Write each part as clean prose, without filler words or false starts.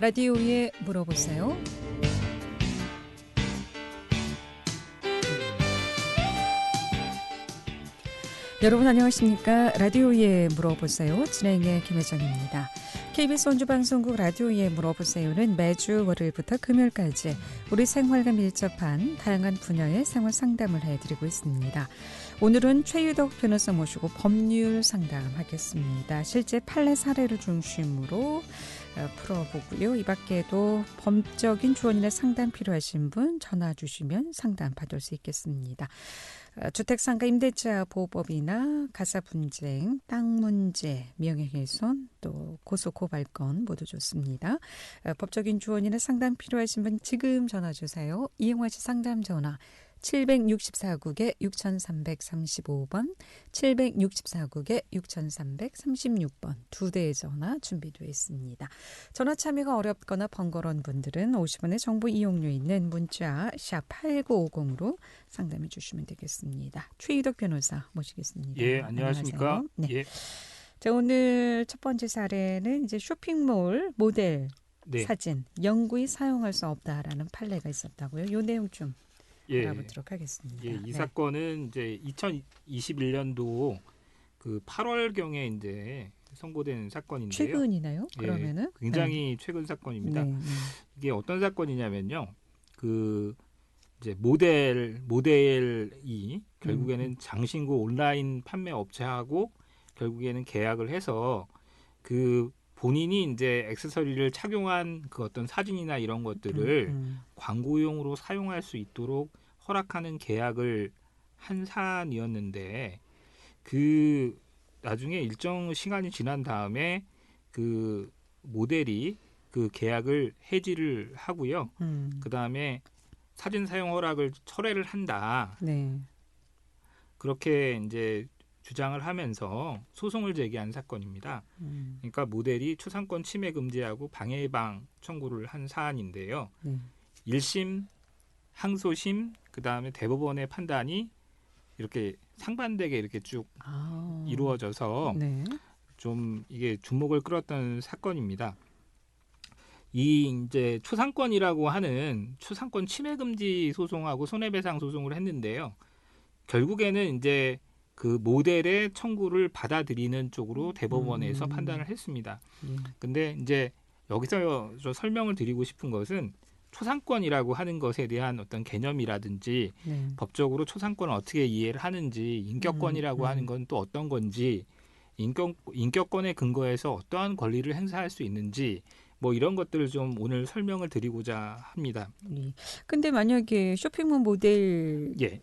라디오에 물어보세요. 여러분 안녕하십니까? 라디오에 물어보세요. 진행의 김혜정입니다. KBS 원주방송국 라디오에 물어보세요는 매주 월요일부터 금요일까지 우리 생활과 밀접한 다양한 분야의 생활 상담을 해드리고 있습니다. 오늘은 최유덕 변호사 모시고 법률 상담하겠습니다. 실제 판례 사례를 중심으로 풀어보고요. 이 밖에도 법적인 조언이나 상담 필요하신 분 전화 주시면 상담 받을 수 있겠습니다. 주택상가 임대차 보호법이나 가사분쟁, 땅 문제, 명예훼손, 또 고소 고발건 모두 좋습니다. 법적인 조언이나 상담 필요하신 분 지금 전화 주세요. 이용하 씨 상담 전화 764국에 6335번, 764국에 6336번 두 대의 전화 준비되어 있습니다. 전화 참여가 어렵거나 번거로운 분들은 50원의 정보 이용료 있는 문자 샵 8950으로 상담해 주시면 되겠습니다. 최유덕 변호사 모시겠습니다. 예, 안녕하십니까? 네. 예. 자, 오늘 첫 번째 사례는 이제 쇼핑몰 모델 네. 사진 영구히 사용할 수 없다라는 판례가 있었다고요. 이 내용 좀 알아보도록 하겠습니다. 예, 이 네. 사건은 이제 2021년도 그 8월경에 이제 선고된 사건인데요. 최근이나요? 그러면은 예, 굉장히 최근 사건입니다. 네. 이게 어떤 사건이냐면요. 그 이제 모델이 결국에는 장신구 온라인 판매 업체하고 결국에는 계약을 해서 그 본인이 이제 액세서리를 착용한 그 어떤 사진이나 이런 것들을 광고용으로 사용할 수 있도록 허락하는 계약을 한 사안이었는데 그 나중에 일정 시간이 지난 다음에 그 모델이 그 계약을 해지를 하고요. 그 다음에 사진 사용 허락을 철회를 한다. 네. 그렇게 이제 주장을 하면서 소송을 제기한 사건입니다. 그러니까 모델이 초상권 침해 금지하고 방해 예방 청구를 한 사안인데요. 네. 1심, 항소심, 그다음에 대법원의 판단이 이렇게 상반되게 이렇게 쭉 이루어져서 네. 좀 이게 주목을 끌었던 사건입니다. 이 이제 초상권이라고 하는 초상권 침해 금지 소송하고 손해배상 소송을 했는데요. 결국에는 이제 그 모델의 청구를 받아들이는 쪽으로 대법원에서 판단을 했습니다. 근데 이제 여기서 저 설명을 드리고 싶은 것은 초상권이라고 하는 것에 대한 어떤 개념이라든지 법적으로 초상권을 어떻게 이해를 하는지 인격권이라고 하는 건 또 어떤 건지 인격권의 근거에서 어떠한 권리를 행사할 수 있는지 뭐 이런 것들을 좀 오늘 설명을 드리고자 합니다. 근데 만약에 쇼핑몰 모델 예.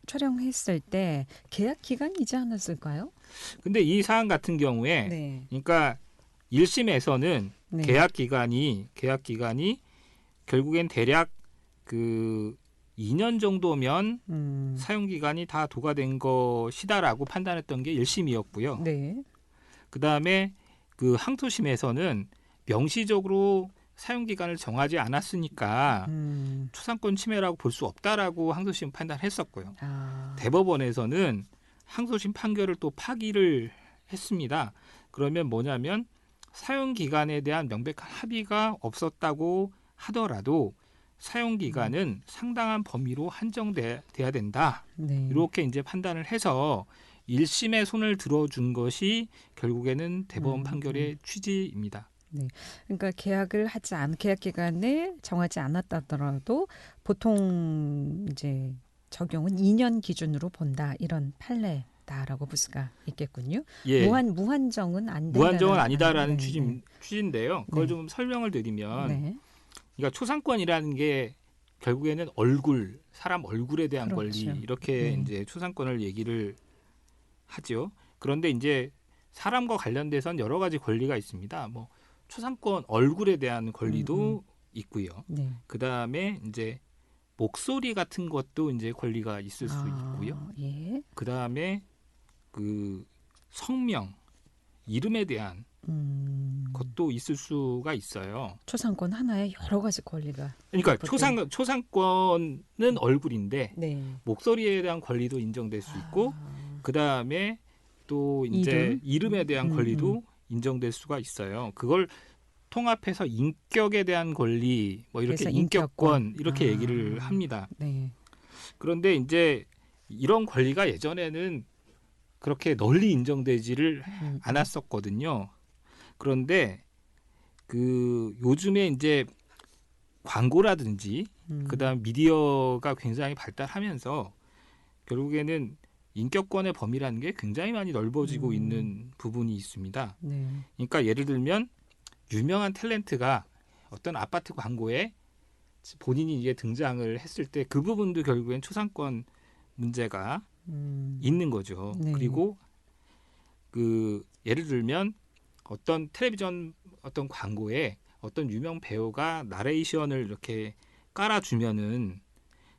촬영했을 때 계약 기간이지 않았을까요? 근데 이 사안 같은 경우에 네. 그러니까 1심에서는 네. 계약 기간이 결국엔 대략 그 2년 정도면 사용 기간이 다 도과된 것이다라고 판단했던 게 1심이었고요. 네. 그다음에 그 항소심에서는 명시적으로 사용 기간을 정하지 않았으니까 초상권 침해라고 볼 수 없다라고 항소심 판단했었고요. 대법원에서는 항소심 판결을 또 파기를 했습니다. 그러면 뭐냐면 사용 기간에 대한 명백한 합의가 없었다고 하더라도 사용 기간은 상당한 범위로 한정돼야 된다. 네. 이렇게 이제 판단을 해서 1심에 손을 들어준 것이 결국에는 대법원 판결의 취지입니다. 네. 그러니까 계약 기간을 정하지 않았다더라도 보통 이제 적용은 2년 기준으로 본다. 이런 판례다라고 볼 수가 있겠군요. 예. 무한정은 안 된다. 무한정은 아니다라는 네. 취지인데요. 그걸 네. 좀 설명을 드리면 네. 그러니까 초상권이라는 게 결국에는 사람 얼굴에 대한 그렇죠. 권리 이렇게 이제 초상권을 얘기를 하죠. 그런데 이제 사람과 관련돼서는 여러 가지 권리가 있습니다. 뭐 초상권 얼굴에 대한 권리도 있고요. 네. 그다음에 이제 목소리 같은 것도 이제 권리가 있을 수 있고요. 예. 그다음에 그 성명, 이름에 대한 것도 있을 수가 있어요. 초상권 하나에 여러 가지 권리가. 그러니까 초상권은 얼굴인데 네. 목소리에 대한 권리도 인정될 수 있고 그다음에 또 이제 이름에 대한 권리도 인정될 수가 있어요. 그걸 통합해서 인격에 대한 권리, 뭐 이렇게 그래서 인격권 이렇게 아, 얘기를 합니다. 네. 그런데 이제 이런 권리가 예전에는 그렇게 널리 인정되지를 않았었거든요. 그런데 그 요즘에 이제 광고라든지 그다음 미디어가 굉장히 발달하면서 결국에는 인격권의 범위라는 게 굉장히 많이 넓어지고 있는 부분이 있습니다. 네. 그러니까 예를 들면 유명한 탤런트가 어떤 아파트 광고에 본인이 이제 등장을 했을 때 그 부분도 결국엔 초상권 문제가 있는 거죠. 네. 그리고 그 예를 들면 어떤 텔레비전 어떤 광고에 어떤 유명 배우가 나레이션을 이렇게 깔아주면은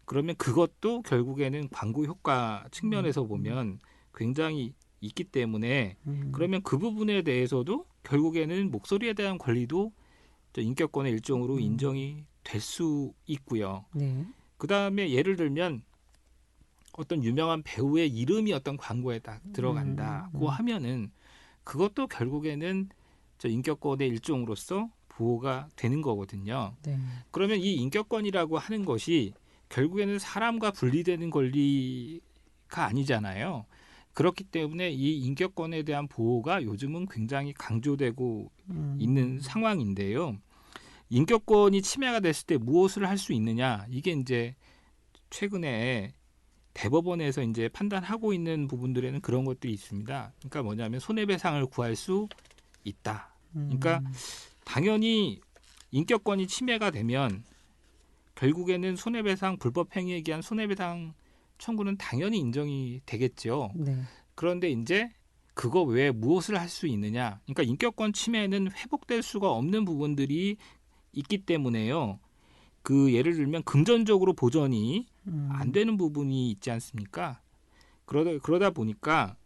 그러면 그것도 결국에는 광고 효과 측면에서 보면 굉장히 있기 때문에 그러면 그 부분에 대해서도 결국에는 목소리에 대한 권리도 인격권의 일종으로 인정이 될 수 있고요. 네. 그 다음에 예를 들면 어떤 유명한 배우의 이름이 어떤 광고에 딱 들어간다고 하면은 그것도 결국에는 인격권의 일종으로서 보호가 되는 거거든요. 네. 그러면 이 인격권이라고 하는 것이 결국에는 사람과 분리되는 권리가 아니잖아요. 그렇기 때문에 이 인격권에 대한 보호가 요즘은 굉장히 강조되고 있는 상황인데요. 인격권이 침해가 됐을 때 무엇을 할 수 있느냐? 이게 이제 최근에 대법원에서 이제 판단하고 있는 부분들에는 그런 것들이 있습니다. 그러니까 뭐냐면 손해배상을 구할 수 있다. 그러니까 당연히 인격권이 침해가 되면 결국에는 손해배상 불법 행위에 의한 손해배상 청구는 당연히 인정이 되겠죠. 네. 그런데 이제 그거 외에 무엇을 할 수 있느냐? 그러니까 인격권 침해는 회복될 수가 없는 부분들이 있기 때문에요. 그 예를 들면 금전적으로 보전이 안 되는 부분이 있지 않습니까? 그러다 보니까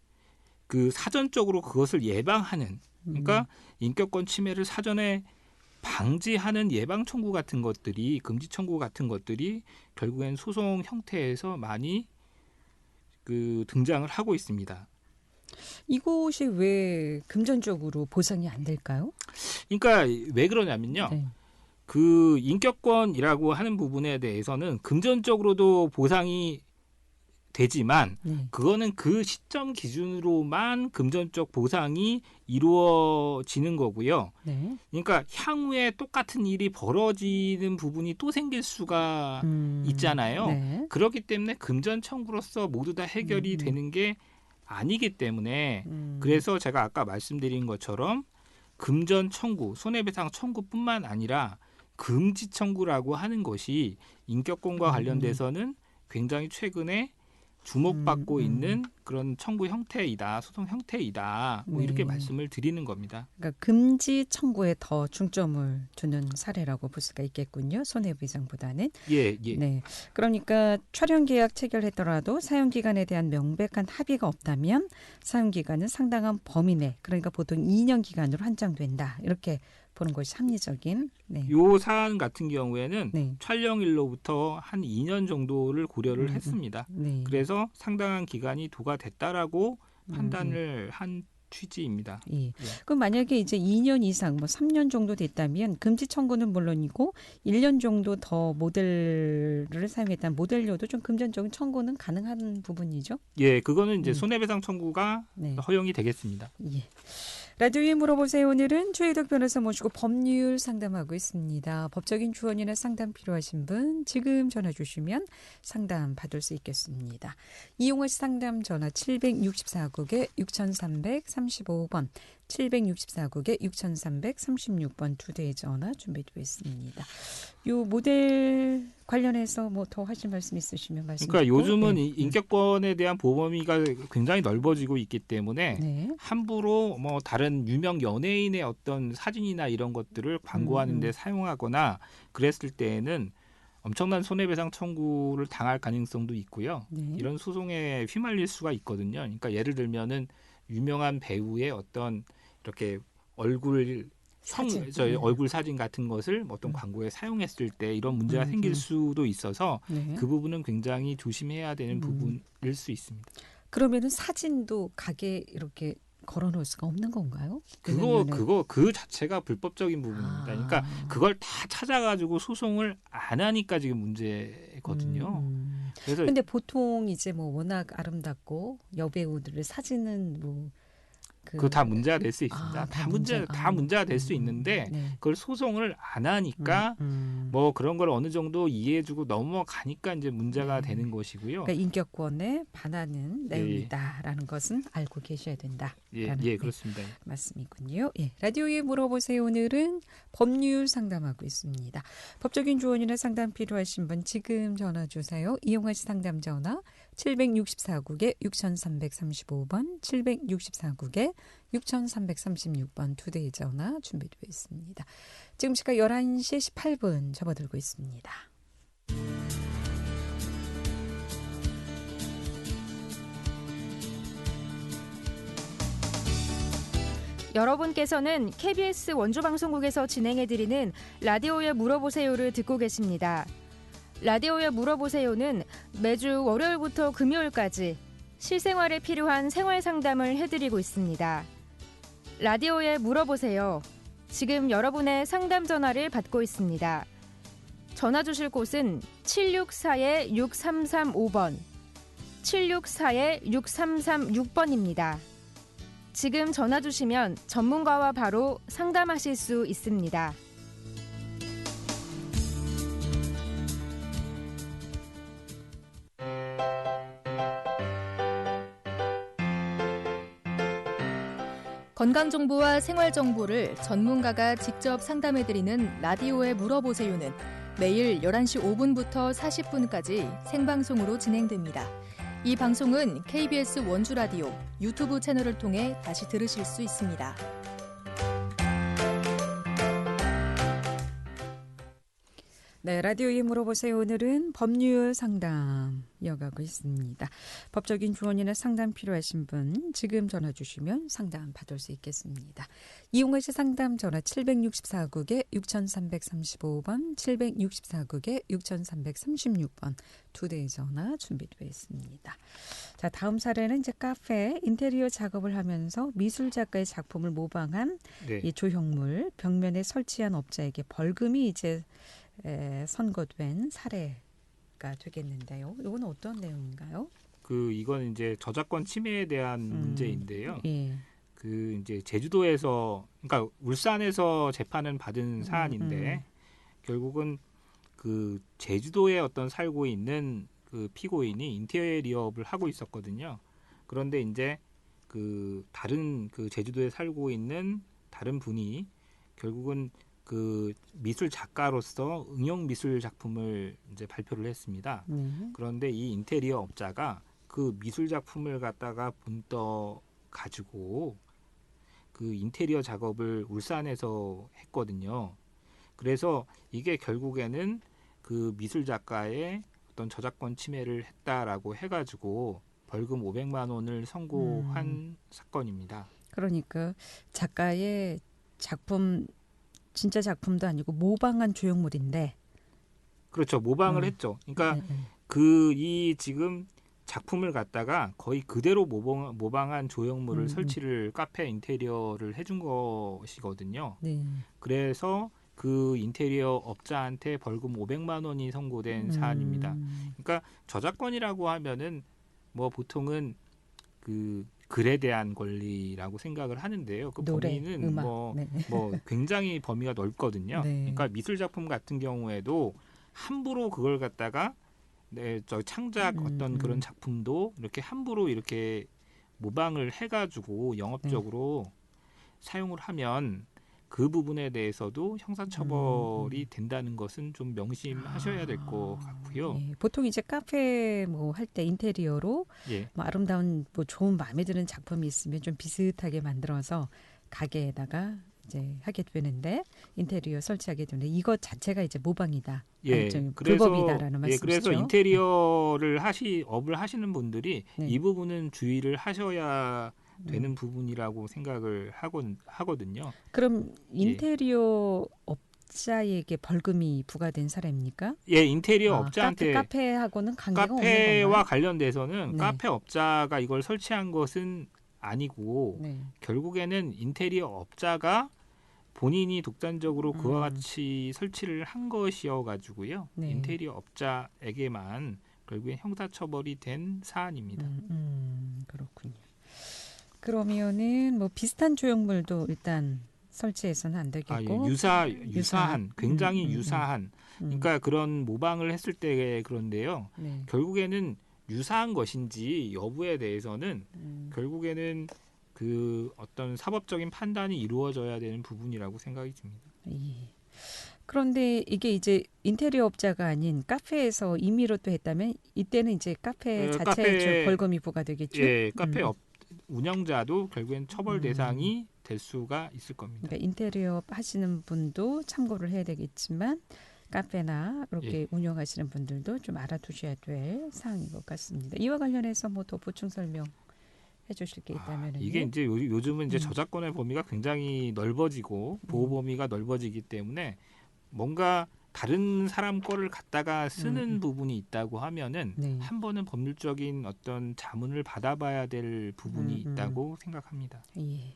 그 사전적으로 그것을 예방하는 그러니까 인격권 침해를 사전에 방지하는 예방 청구 같은 것들이 금지 청구 같은 것들이 결국엔 소송 형태에서 많이 그 등장을 하고 있습니다. 이곳이 왜 금전적으로 보상이 안 될까요? 그러니까 왜 그러냐면요. 네. 그 인격권이라고 하는 부분에 대해서는 금전적으로도 보상이 되지만 네. 그거는 그 시점 기준으로만 금전적 보상이 이루어지는 거고요. 네. 그러니까 향후에 똑같은 일이 벌어지는 부분이 또 생길 수가 있잖아요. 네. 그렇기 때문에 금전 청구로서 모두 다 해결이 되는 게 아니기 때문에 그래서 제가 아까 말씀드린 것처럼 금전 청구, 손해배상 청구뿐만 아니라 금지 청구라고 하는 것이 인격권과 관련돼서는 굉장히 최근에 주목받고 있는 그런 청구 형태이다, 소송 형태이다, 뭐 이렇게 네. 말씀을 드리는 겁니다. 그러니까 금지 청구에 더 중점을 두는 사례라고 볼 수가 있겠군요. 손해배상보다는. 예, 예. 네. 그러니까 촬영 계약 체결했더라도 사용 기간에 대한 명백한 합의가 없다면 사용 기간은 상당한 범위 내, 그러니까 보통 2년 기간으로 한정된다. 이렇게 보는 것이 합리적인. 네. 요 사안 같은 경우에는 네. 촬영일로부터 한 2년 정도를 고려를 했습니다. 네. 그래서 상당한 기간이 도가 됐다라고 판단을 한 취지입니다. 예. 그럼 만약에 이제 2년 이상, 뭐 3년 정도 됐다면 금지 청구는 물론이고 1년 정도 더 모델을 사용했다면 모델료도 좀 금전적인 청구는 가능한 부분이죠. 예, 그거는 이제 손해배상 청구가 네. 허용이 되겠습니다. 예. 라디오에 물어보세요. 오늘은 최희덕 변호사 모시고 법률 상담하고 있습니다. 법적인 조언이나 상담 필요하신 분 지금 전화 주시면 상담 받을 수 있겠습니다. 이용화 씨 상담 전화 764국에 6335번 764국에 6336번 두 대의 전화 준비되어 있습니다. 요 모델 관련해서 뭐 더 하실 말씀 있으시면 말씀 주시고. 그러니까 요즘은 네. 인격권에 대한 보호 범위가 굉장히 넓어지고 있기 때문에 네. 함부로 뭐 다른 유명 연예인의 어떤 사진이나 이런 것들을 광고하는 데 사용하거나 그랬을 때에는 엄청난 손해배상 청구를 당할 가능성도 있고요. 네. 이런 소송에 휘말릴 수가 있거든요. 그러니까 예를 들면은 유명한 배우의 어떤 이렇게 얼굴 사진. 얼굴 사진 같은 것을 어떤 광고에 사용했을 때 이런 문제가 생길 수도 있어서 네. 그 부분은 굉장히 조심해야 되는 부분일 수 있습니다. 그러면은 사진도 가게 이렇게 걸어놓을 수가 없는 건가요? 그 자체가 불법적인 부분입니다. 그러니까 그걸 다 찾아가지고 소송을 안 하니까 지금 문제거든요. 그래서 근데 보통 이제 뭐 워낙 아름답고 여배우들의 사진은 뭐 그 다 문제가 될 수 있습니다. 다 문제가 될 수 있는데 네. 그걸 소송을 안 하니까 뭐 그런 걸 어느 정도 이해해주고 넘어가니까 이제 문제가 되는 것이고요. 그러니까 인격권에 반하는 내용이다라는 것은 알고 계셔야 된다. 예, 그렇습니다. 말씀이군요. 예, 라디오에 물어보세요. 오늘은 법률 상담하고 있습니다. 법적인 조언이나 상담 필요하신 분 지금 전화 주세요. 이용하시 상담 전화 764국에 6335번, 764국에 6336번 두 대의 전화 준비되어 있습니다. 지금 시각 11시 18분 접어들고 있습니다. 여러분께서는 KBS 원주방송국에서 진행해드리는 라디오에 물어보세요를 듣고 계십니다. 라디오에 물어보세요는 매주 월요일부터 금요일까지 실생활에 필요한 생활 상담을 해드리고 있습니다. 라디오에 물어보세요. 지금 여러분의 상담 전화를 받고 있습니다. 전화 주실 곳은 764-6335번, 764-6336번입니다. 지금 전화 주시면 전문가와 바로 상담하실 수 있습니다. 건강정보와 생활정보를 전문가가 직접 상담해드리는 라디오에 물어보세요는 매일 11시 5분부터 40분까지 생방송으로 진행됩니다. 이 방송은 KBS 원주라디오 유튜브 채널을 통해 다시 들으실 수 있습니다. 네, 라디오에 물어보세요. 오늘은 법률 상담 이어가고 있습니다. 법적인 조언이나 상담 필요하신 분 지금 전화 주시면 상담 받을 수 있겠습니다. 이용하실 상담 전화 764국에 6335번, 764국에 6336번 두 대의 전화 준비되어 있습니다. 자, 다음 사례는 이제 카페 인테리어 작업을 하면서 미술 작가의 작품을 모방한 이 조형물 벽면에 설치한 업자에게 벌금이 이제 선고된 사례가 되겠는데요. 이건 어떤 내용인가요? 이건 이제 저작권 침해에 대한 문제인데요. 예. 이제 제주도에서, 그러니까 울산에서 재판을 받은 사안인데 결국은 제주도에 어떤 살고 있는 피고인이 인테리어업을 하고 있었거든요. 그런데 이제 다른 제주도에 살고 있는 다른 분이 결국은 미술 작가로서 응용 미술 작품을 이제 발표를 했습니다. 그런데 이 인테리어 업자가 그 미술 작품을 갖다가 본떠 가지고 인테리어 작업을 울산에서 했거든요. 그래서 이게 결국에는 미술 작가의 어떤 저작권 침해를 했다라고 해가지고 벌금 500만 원을 선고한 사건입니다. 그러니까 작가의 작품 진짜 작품도 아니고 모방한 조형물인데. 그렇죠. 모방을 했죠. 그러니까 이 지금 작품을 갖다가 거의 그대로 모방한 조형물을 설치를 카페 인테리어를 해준 것이거든요. 네. 그래서 인테리어 업자한테 벌금 500만 원이 선고된 사안입니다. 그러니까 저작권이라고 하면은 뭐 보통은 글에 대한 권리라고 생각을 하는데요. 노래, 범위는 음악. 뭐 굉장히 범위가 넓거든요. 네. 그러니까 미술 작품 같은 경우에도 함부로 그걸 갖다가 창작 어떤 그런 작품도 이렇게 함부로 이렇게 모방을 해가지고 영업적으로 사용을 하면 그 부분에 대해서도 형사처벌이 된다는 것은 좀 명심하셔야 될 것 같고요. 예. 보통 이제 카페 뭐 할 때 인테리어로 뭐 아름다운 뭐 좋은 마음에 드는 작품이 있으면 좀 비슷하게 만들어서 가게에다가 이제 하게 되는데 인테리어 설치하게 되는데 이것 자체가 이제 모방이다. 불법이다라는 말씀이시죠. 그래서 인테리어를 업을 하시는 분들이 이 부분은 주의를 하셔야 되는 부분이라고 생각을 하거든요. 그럼 인테리어 업자에게 벌금이 부과된 사례입니까? 예, 인테리어 업자한테 카페하고는 관계가 없는 카페와 건가요? 관련돼서는 카페 업자가 이걸 설치한 것은 아니고 네. 결국에는 인테리어 업자가 본인이 독단적으로 그와 같이 설치를 한 것이어가지고요. 네. 인테리어 업자에게만 결국엔 형사처벌이 된 사안입니다. 그렇군요. 그러면은 뭐 비슷한 조형물도 일단 설치해서는 안 되겠고 유사한 굉장히 유사한 그러니까 그런 모방을 했을 때 그런데요. 네. 결국에는 유사한 것인지 여부에 대해서는 결국에는 그 어떤 사법적인 판단이 이루어져야 되는 부분이라고 생각이 듭니다. 예. 그런데 이게 이제 인테리어 업자가 아닌 카페에서 임의로 또 했다면 이때는 이제 카페 자체에 벌금이 부과되겠죠. 예, 카페 운영자도 결국엔 처벌 대상이 될 수가 있을 겁니다. 그러니까 인테리어 하시는 분도 참고를 해야 되겠지만 카페나 이렇게 운영하시는 분들도 좀 알아두셔야 될 사항인 것 같습니다. 이와 관련해서 뭐 더 보충 설명 해주실 게 있다면 이게 이제 요즘은 이제 저작권의 범위가 굉장히 넓어지고 보호 범위가 넓어지기 때문에 뭔가 다른 사람 거를 갖다가 쓰는 부분이 있다고 하면은 한 번은 법률적인 어떤 자문을 받아봐야 될 부분이 있다고 생각합니다. 예.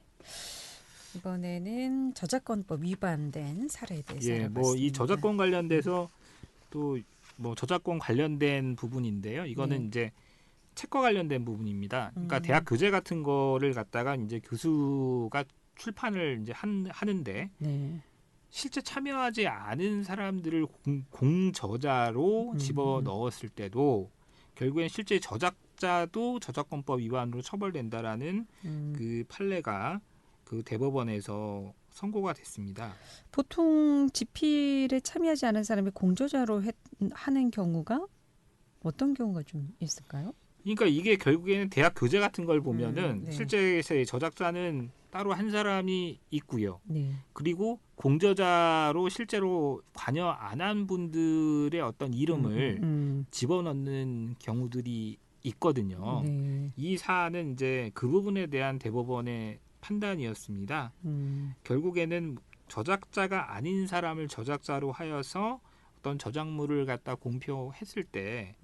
이번에는 저작권법 위반된 사례에 대해서 알아봤습니다. 뭐 이 저작권 관련돼서 또 뭐 저작권 관련된 부분인데요. 이거는 이제 책과 관련된 부분입니다. 그러니까 대학 교재 같은 거를 갖다가 이제 교수가 출판을 이제 하는데 실제 참여하지 않은 사람들을 공저자로 집어 넣었을 때도 결국엔 실제 저작자도 저작권법 위반으로 처벌된다라는 그 판례가 그 대법원에서 선고가 됐습니다. 보통 집필에 참여하지 않은 사람이 공저자로 하는 경우가 어떤 경우가 좀 있을까요? 그러니까 이게 결국에는 대학 교재 같은 걸 보면은 실제 저작자는 따로 한 사람이 있고요. 그리고 공저자로 실제로 관여 안 한 분들의 어떤 이름을 집어넣는 경우들이 있거든요. 이 사안은 이제 그 부분에 대한 대법원의 판단이었습니다. 결국에는 저작자가 아닌 사람을 저작자로 하여서 어떤 저작물을 갖다 공표했을 때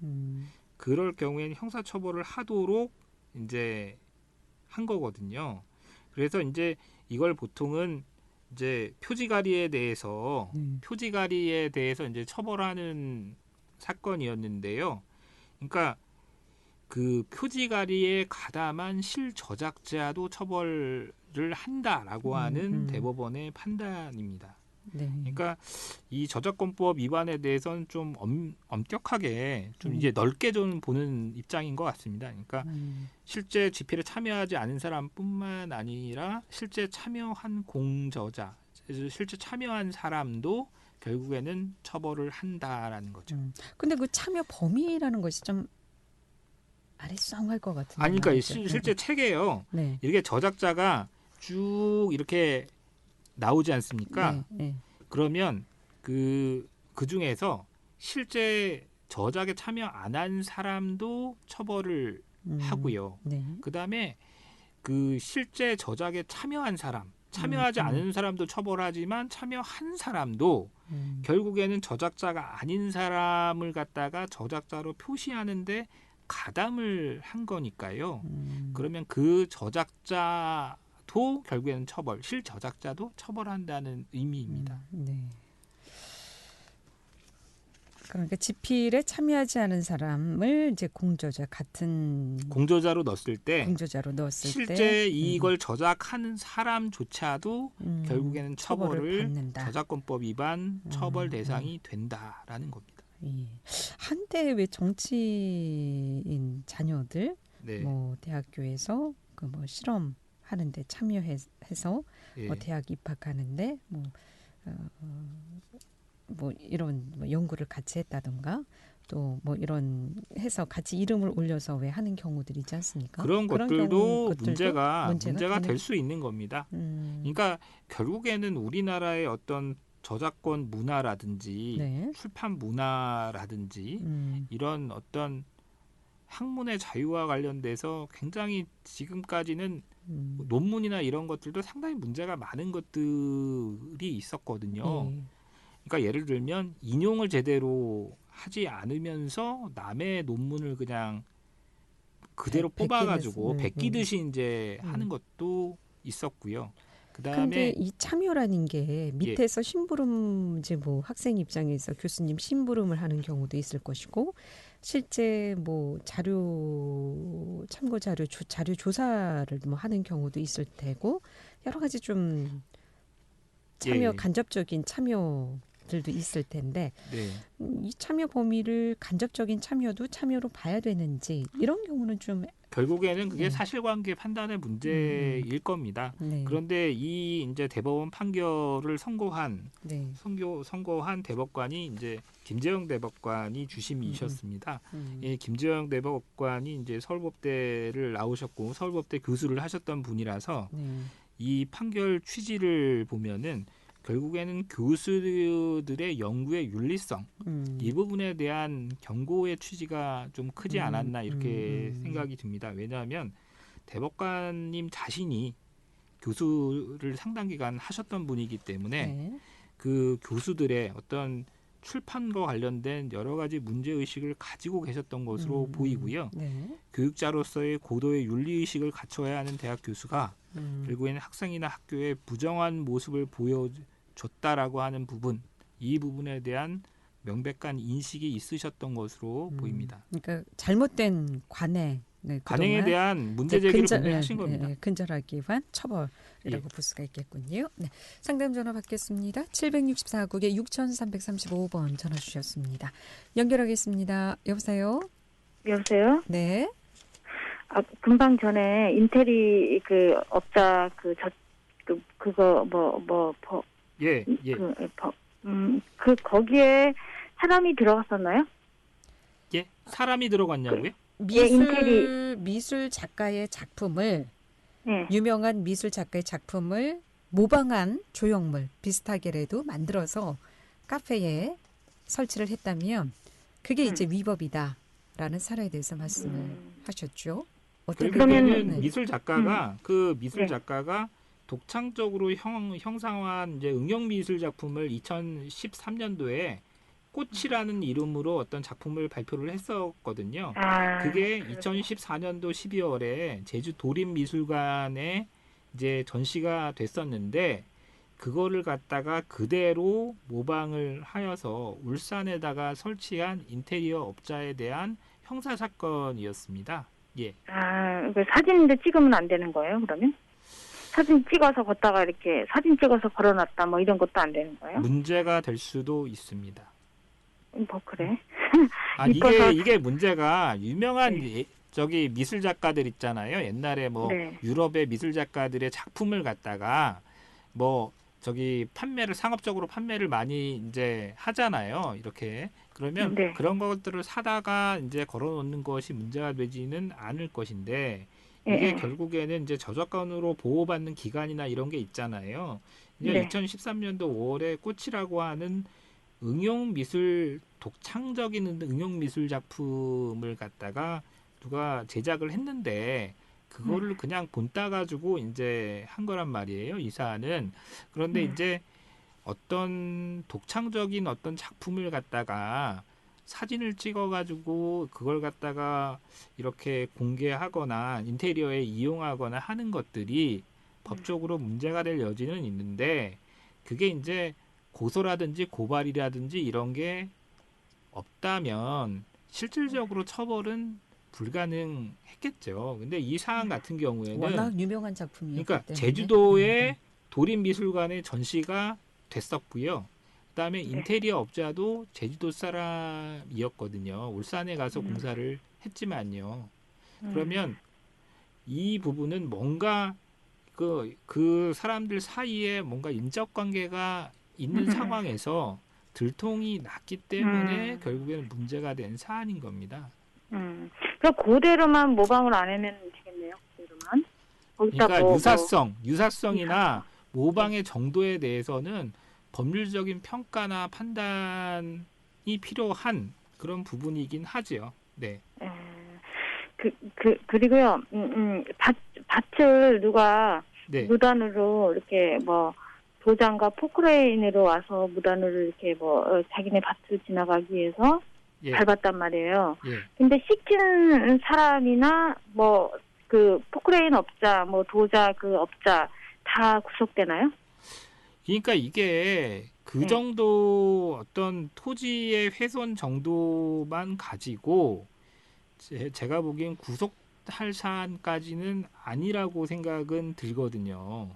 그럴 경우에는 형사처벌을 하도록 이제 한 거거든요. 그래서 이제 이걸 보통은 이제 표지가리에 대해서 이제 처벌하는 사건이었는데요. 그러니까 그 표지가리에 가담한 실저작자도 처벌을 한다라고 하는 대법원의 판단입니다. 그러니까 이 저작권법 위반에 대해서는 좀 엄격하게 좀 이제 넓게 좀 보는 입장인 것 같습니다. 그러니까 실제 집필에 참여하지 않은 사람뿐만 아니라 실제 참여한 공저자, 실제 참여한 사람도 결국에는 처벌을 한다라는 거죠. 근데 그 참여 범위라는 것이 좀 아리송할 것 같은데. 아니, 그러니까 실제 책에요. 이렇게 저작자가 쭉 이렇게 나오지 않습니까? 그러면 그 중에서 실제 저작에 참여 안 한 사람도 처벌을 하고요. 그다음에 그 실제 저작에 참여한 사람, 참여하지 않은 사람도 처벌하지만 참여한 사람도 결국에는 저작자가 아닌 사람을 갖다가 저작자로 표시하는데 가담을 한 거니까요. 그러면 그 저작자도 결국에는 실저작자도 처벌한다는 의미입니다. 그러니까 집필에 참여하지 않은 사람을 이제 공저자로 넣었을 때 실제 이걸 저작하는 사람조차도 결국에는 처벌을 받는다. 저작권법 위반 처벌 대상이 된다라는 겁니다. 한때 왜 정치인 자녀들 뭐 대학교에서 그 뭐 실험하는데 참여해서 뭐 대학 입학하는데 뭐 이런 뭐 연구를 같이 했다든가 또 뭐 이런 해서 같이 이름을 올려서 왜 하는 경우들이 있지 않습니까? 그런 것들도 문제가 될 수 있는 겁니다. 그러니까 결국에는 우리나라의 어떤 저작권 문화라든지 출판 문화라든지 이런 어떤 학문의 자유와 관련돼서 굉장히 지금까지는 논문이나 이런 것들도 상당히 문제가 많은 것들이 있었거든요. 그러니까 예를 들면 인용을 제대로 하지 않으면서 남의 논문을 그냥 그대로 뽑아가지고 베끼듯이, 베끼듯이 이제 하는 것도 있었고요. 근데 그다음에 이 참여라는 게 밑에서 심부름 이제 뭐 학생 입장에서 교수님 심부름을 하는 경우도 있을 것이고 실제 뭐 참고 자료 조사를 뭐 하는 경우도 있을 테고 여러 가지 좀 예. 간접적인 참여들도 있을 텐데 네. 이 참여 범위를 간접적인 참여도 참여로 봐야 되는지 이런 경우는 좀 결국에는 그게 네. 사실관계 판단의 문제일 겁니다. 네. 그런데 이 이제 대법원 판결을 선고한 네. 대법관이 이제 김재영 대법관이 주심이셨습니다. 이 김재영 대법관이 이제 서울법대를 나오셨고 서울법대 교수를 하셨던 분이라서 네. 이 판결 취지를 보면은 결국에는 교수들의 연구의 윤리성 이 부분에 대한 경고의 취지가 좀 크지 않았나 이렇게 생각이 듭니다. 왜냐하면 대법관님 자신이 교수를 상당 기간 하셨던 분이기 때문에 네. 그 교수들의 어떤 출판과 관련된 여러 가지 문제의식을 가지고 계셨던 것으로 보이고요. 네. 교육자로서의 고도의 윤리의식을 갖춰야 하는 대학 교수가 결국에는 학생이나 학교에 부정한 모습을 보여줬다라고 하는 부분, 이 부분에 대한 명백한 인식이 있으셨던 것으로 보입니다. 그러니까 잘못된 관행, 네, 관행에 대한 문제 제기를 분명히 하신 겁니다. 근절하기 위한 처벌이라고 볼 수가 있겠군요. 네, 상담 전화 받겠습니다. 764국에 6335번 전화 주셨습니다. 연결하겠습니다. 여보세요? 여보세요? 네. 금방 전에 인테리 그 업자 예. 거기에 사람이 들어갔었나요? 예? 사람이 들어갔냐고요? 미술 작가의 작품을 네. 유명한 미술 작가의 작품을 모방한 조형물 비슷하게라도 만들어서 카페에 설치를 했다면 그게 이제 위법이다라는 사례에 대해서 말씀을 하셨죠. 그러면 미술 작가가 미술 작가가 독창적으로 형상화한 이제 응용 미술 작품을 2013년도에 꽃이라는 이름으로 어떤 작품을 발표를 했었거든요. 그게 2014년도 12월에 제주 도립미술관에 이제 전시가 됐었는데 그거를 갖다가 그대로 모방을 하여서 울산에다가 설치한 인테리어 업자에 대한 형사 사건이었습니다. 예. 사진인데 찍으면 안 되는 거예요, 그러면? 사진 찍어서 걷다가 이렇게 사진 찍어서 걸어놨다 뭐 이런 것도 안 되는 거예요? 문제가 될 수도 있습니다. 뭐 그래? 이게 문제가 유명한 저기 미술 작가들 있잖아요. 옛날에 뭐 유럽의 미술 작가들의 작품을 갖다가 뭐 저기 상업적으로 판매를 많이 이제 하잖아요. 이렇게 그러면 그런 것들을 사다가 이제 걸어놓는 것이 문제가 되지는 않을 것인데 이게 결국에는 이제 저작권으로 보호받는 기간이나 이런 게 있잖아요. 이제 2013년도 5월에 꽃이라고 하는 독창적인 응용 미술 작품을 갖다가 누가 제작을 했는데 그거를 그냥 본따 가지고 이제 한 거란 말이에요. 이 사안은. 그런데 이제 어떤 독창적인 어떤 작품을 갖다가 사진을 찍어 가지고 그걸 갖다가 이렇게 공개하거나 인테리어에 이용하거나 하는 것들이 법적으로 문제가 될 여지는 있는데 그게 이제 고소라든지 고발이라든지 이런 게 없다면 실질적으로 처벌은 불가능했겠죠. 근데 이 사안 같은 경우에는 워낙 유명한 작품이었기 그러니까 때문에 제주도의 도립미술관에 전시가 됐었고요. 그다음에 인테리어 업자도 제주도 사람이었거든요. 울산에 가서 공사를 했지만요. 그러면 이 부분은 뭔가 그 사람들 사이에 뭔가 인적 관계가 있는 상황에서 들통이 났기 때문에 결국에는 문제가 된 사안인 겁니다. 그럼 그대로만 모방을 안 하면 되겠네요. 그대로만. 그러니까 유사성이나 모방의 정도에 대해서는 법률적인 평가나 판단이 필요한 그런 부분이긴 하죠. 네. 그리고요. 밭을 누가 무단으로 이렇게 뭐 도장과 포크레인으로 와서 무단으로 이렇게 뭐 자기네 밭을 지나가기 위해서 예. 밟았단 말이에요. 예. 근데 시킨 사람이나 뭐 그 포크레인 업자, 뭐 도자 그 업자 다 구속되나요? 그러니까 이게 그 네. 정도 어떤 토지의 훼손 정도만 가지고 제가 보기엔 구속할 사안까지는 아니라고 생각은 들거든요.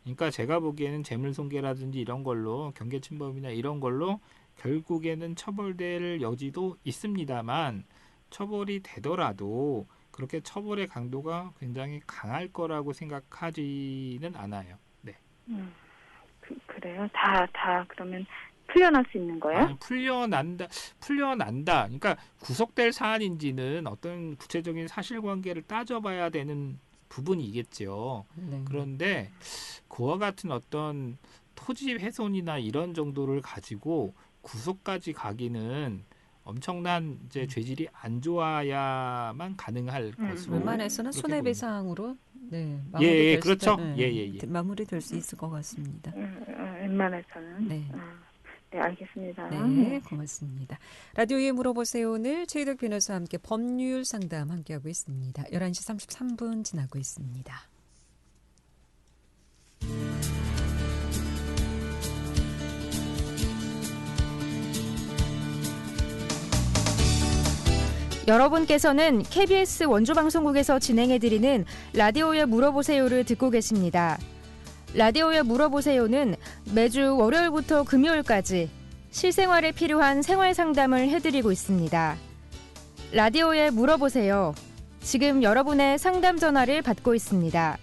그러니까 제가 보기에는 재물손괴라든지 이런 걸로 경계침범이나 이런 걸로 결국에는 처벌될 여지도 있습니다만 처벌이 되더라도 그렇게 처벌의 강도가 굉장히 강할 거라고 생각하지는 않아요. 네. 그래요? 다 그러면 풀려날 수 있는 거예요? 아니, 풀려난다. 그러니까 구속될 사안인지는 어떤 구체적인 사실관계를 따져봐야 되는 부분이겠죠. 네. 그런데 그와 같은 어떤 토지 훼손이나 이런 정도를 가지고 구속까지 가기는 엄청난 이제 죄질이 안 좋아야만 가능할 것으로. 웬만해서는 그렇게 손해배상으로 네, 예, 마무리될 그렇죠. 수, 예. 마무리될 수 있을 것 같습니다. 웬만해서는. 네. 네, 알겠습니다. 네, 고맙습니다. 라디오에 물어보세요. 오늘 최희덕 변호사와 함께 법률 상담 함께하고 있습니다. 11시 33분 지나고 있습니다. 여러분께서는 KBS 원주방송국에서 진행해드리는 라디오에 물어보세요를 듣고 계십니다. 라디오에 물어보세요는 매주 월요일부터 금요일까지 실생활에 필요한 생활 상담을 해드리고 있습니다. 라디오에 물어보세요. 지금 여러분의 상담 전화를 받고 있습니다.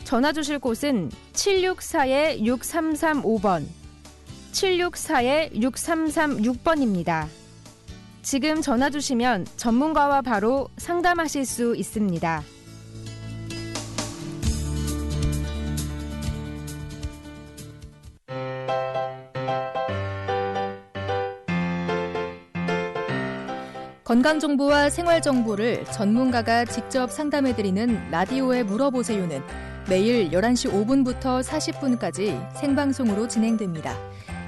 전화 주실 곳은 764-6335번, 764-6336번입니다. 지금 전화 주시면 전문가와 바로 상담하실 수 있습니다. 건강정보와 생활정보를 전문가가 직접 상담해드리는 라디오에 물어보세요는 매일 11시 5분부터 40분까지 생방송으로 진행됩니다.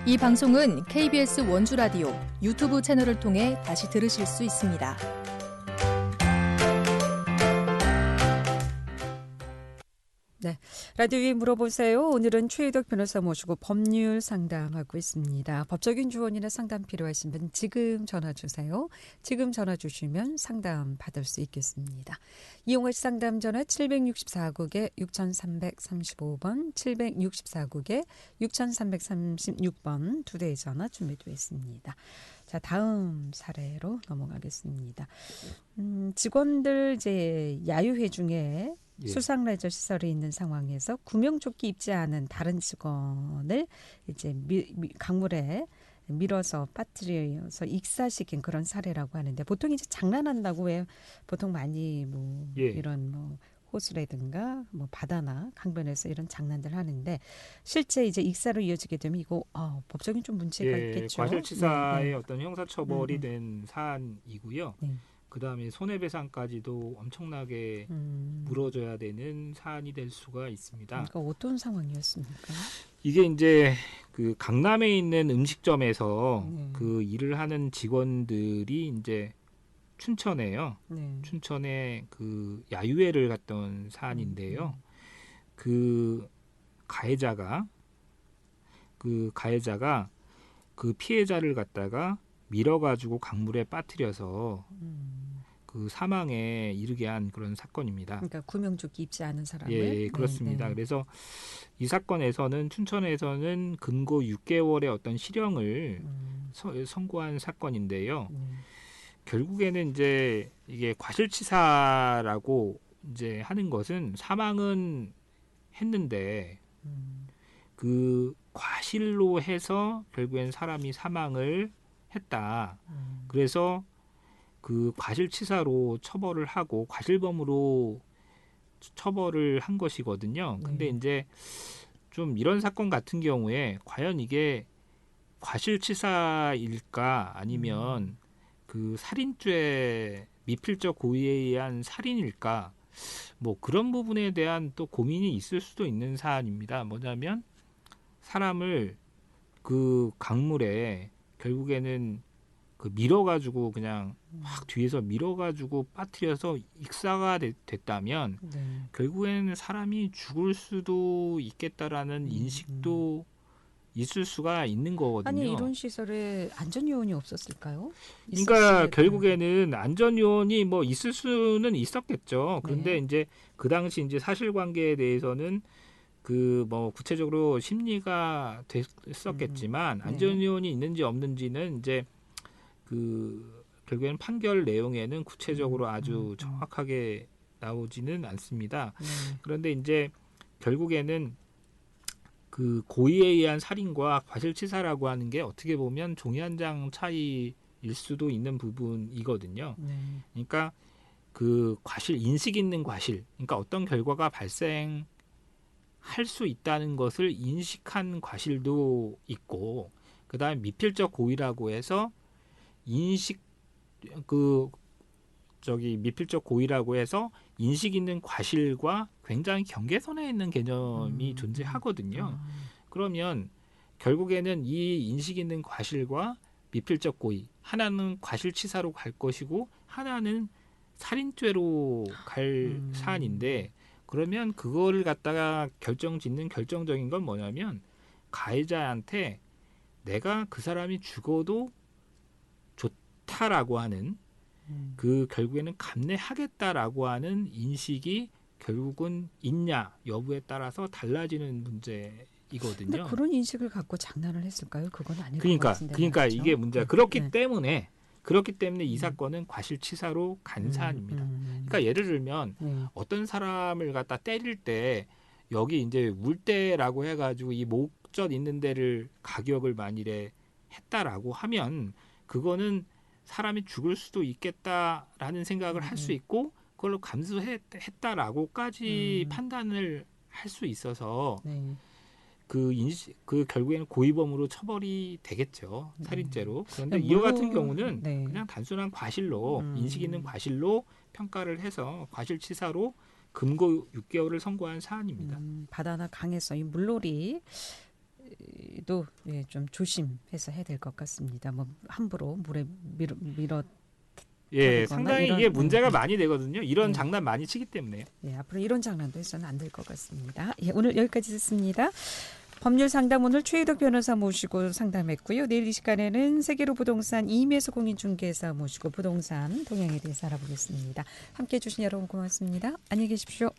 이 방송은 KBS 원주라디오 유튜브 채널을 통해 다시 들으실 수 있습니다. 네, 라디오에 물어보세요. 오늘은 최희덕 변호사 모시고 법률 상담하고 있습니다. 법적인 조언이나 상담 필요하신 분 지금 전화 주세요. 지금 전화 주시면 상담 받을 수 있겠습니다. 이용할 상담 전화 764국에 6335번, 764국에 6336번 두 대의 전화 준비되어 있습니다. 자, 다음 사례로 넘어가겠습니다. 직원들 이제 야유회 중에 수상 레저 시설에 있는 상황에서 구명조끼 입지 않은 다른 직원을 이제 강물에 밀어서 빠뜨려서 익사시킨 그런 사례라고 하는데 보통 이제 장난한다고 왜 보통 많이 뭐 이런 뭐 호수라든가 뭐 바다나 강변에서 이런 장난들 하는데 실제 이제 익사로 이어지게 되면 이거 법적인 좀 문제가 있겠죠. 과실치사의 어떤 형사처벌이 된 사안이고요. 그다음에 손해배상까지도 엄청나게 물어줘야 되는 사안이 될 수가 있습니다. 그러니까 어떤 상황이었습니까? 이게 이제 그 강남에 있는 음식점에서 그 일을 하는 직원들이 이제 춘천에요. 춘천에 그 야유회를 갔던 사안인데요. 그 가해자가 그 피해자를 갖다가 밀어가지고 강물에 빠뜨려서 그 사망에 이르게 한 그런 사건입니다. 그러니까 구명조끼 입지 않은 사람을. 예, 그렇습니다. 그래서 이 사건에서는 춘천에서는 근고 6개월의 어떤 실형을 선고한 사건인데요. 결국에는 이제 이게 과실치사라고 이제 하는 것은 사망은 했는데 그 과실로 해서 결국엔 사람이 사망을 했다. 그래서 그 과실치사로 처벌을 하고 과실범으로 처벌을 한 것이거든요. 근데 이제 좀 이런 사건 같은 경우에 과연 이게 과실치사일까 아니면 그 살인죄 미필적 고의에 의한 살인일까 뭐 그런 부분에 대한 또 고민이 있을 수도 있는 사안입니다. 뭐냐면 사람을 그 강물에 결국에는 그 밀어가지고 그냥 확 뒤에서 밀어가지고 빠뜨려서 익사가 됐다면 네. 결국에는 사람이 죽을 수도 있겠다라는 인식도 있을 수가 있는 거거든요. 아니 이런 시설에 안전 요원이 없었을까요? 그러니까 있었을 결국에는 안전 요원이 뭐 있을 수는 있었겠죠. 그런데 네. 이제 그 당시 이제 사실관계에 대해서는 그 뭐 구체적으로 심리가 됐었겠지만 네. 안전 요원이 있는지 없는지는 이제 그 결국에는 판결 내용에는 구체적으로 아주 정확하게 나오지는 않습니다. 네. 그런데 이제 결국에는 그 고의에 의한 살인과 과실치사라고 하는 게 어떻게 보면 종이 한 장 차이일 수도 있는 부분이거든요. 네. 그러니까 그 인식 있는 과실, 그러니까 어떤 결과가 발생할 수 있다는 것을 인식한 과실도 있고, 그다음에 미필적 고의라고 해서 미필적 고의라고 해서 인식 있는 과실과 굉장히 경계선에 있는 개념이 존재하거든요. 그러면 결국에는 이 인식 있는 과실과 미필적 고의, 하나는 과실치사로 갈 것이고 하나는 살인죄로 갈 사안인데, 그러면 그거를 갖다가 결정짓는 결정적인 건 뭐냐면 가해자한테 내가 그 사람이 죽어도 좋다라고 하는 그 결국에는 감내하겠다라고 하는 인식이 결국은 있냐 여부에 따라서 달라지는 문제이거든요. 근데 그런 인식을 갖고 장난을 했을까요? 그건 아닐 것 그러니까 같은데. 그러니까 말이죠. 이게 문제가 네. 그렇기 네. 때문에 이 사건은 과실치사로 간 사안입니다. 그러니까 예를 들면 네. 어떤 사람을 갖다 때릴 때 여기 이제 물때라고 해가지고 이 목젖 있는 데를 가격을 만일에 했다라고 하면 그거는 사람이 죽을 수도 있겠다라는 생각을 할 수 있고 그걸로 감수했다라고까지 판단을 할 수 있어서 네. 그 결국에는 고의범으로 처벌이 되겠죠. 살인죄로. 그런데 물론, 이와 같은 경우는 네. 그냥 단순한 과실로 인식 있는 과실로 평가를 해서 과실치사로 금고 6개월을 선고한 사안입니다. 바다나 강에서 이 물놀이도 예, 좀 조심해서 해야 될 것 같습니다. 뭐 함부로 물에 밀어 예, 버리거나 상당히 이런, 이게 문제가 많이 되거든요. 이런 네. 장난 많이 치기 때문에요. 예, 앞으로 이런 장난도 해서는 안 될 것 같습니다. 예, 오늘 여기까지 듣습니다. 법률 상담 오늘 최희덕 변호사 모시고 상담했고요. 내일 이 시간에는 세계로 부동산 이임에서 공인중개사 모시고 부동산 동향에 대해서 알아보겠습니다. 함께해 주신 여러분 고맙습니다. 안녕히 계십시오.